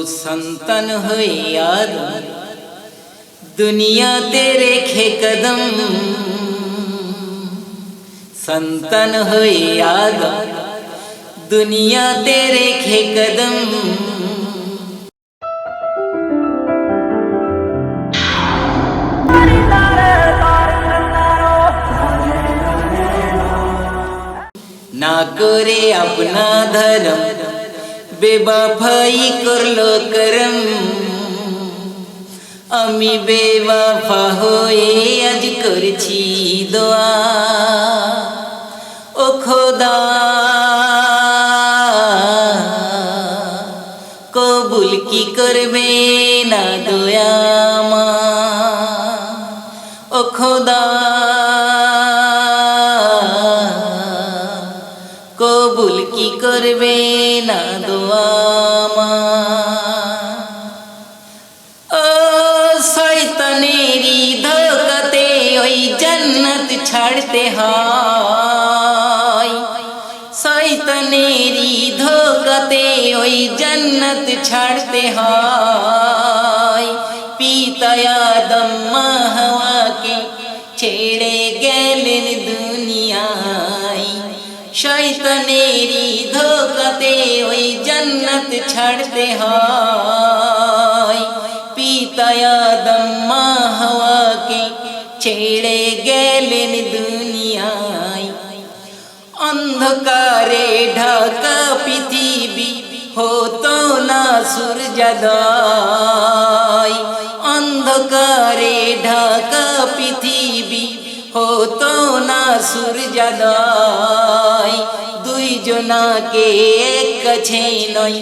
संतन हुए आदम दुनिया तेरे खे कदम, संतन हुए आदम दुनिया तेरे खे कदम। ना करे अपना धर्म बेवफाई करलो करम, আমি বেওয়াফা হয়ে আজ করছি দোয়া ও খোদা কবুল কি করবে না দয়া ও খোদা কবুল কি করবে না দোয়া শয়তানেরি ধোকাতে ওই জান্নাত ছাড়তে হয়, শয়তানেরি ধোকাতে ওই জান্নাত ছাড়তে হয়। পিতা আদম মা হাওয়াকে ছেড়ে গেলেন দুনিয়ায়, শয়তানেরি ধোকাতে ওই জান্নাত ছাড়তে হয়। পিতা আদম মা হাওয়াকে ছেড়ে গেলেন দুনিয়ায়, অন্ধকারে ঢাকা পৃথিবী হতো না সূর্যোদয়, অন্ধকারে ঢাকা পৃথিবী হতো না সূর্যোদয়। দুই জনাকে এক কাছে নয়,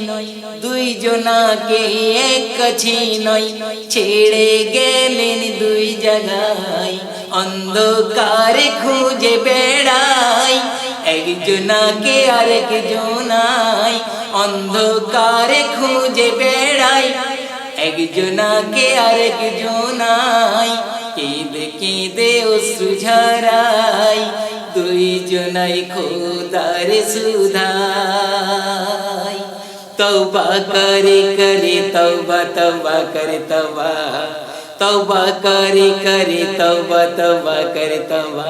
দুই জনাকে এক কাছে নয়, ছেড়ে গেলেন দুই জায়গায়। অন্ধকারে খুঁজে বেড়াই একজনাকে আরেক জনাই, অন্ধকারে খুঁজে বেড়াই একজনাকে আরেক জনাই। কেঁদে কেঁদে অশ্রু ঝরাই দুই জনাই খোদার সুধাই। तौबा करे करे तौबा तौबा करे तौबा, तौबा करे करे तौबा तौबा करे तौबा।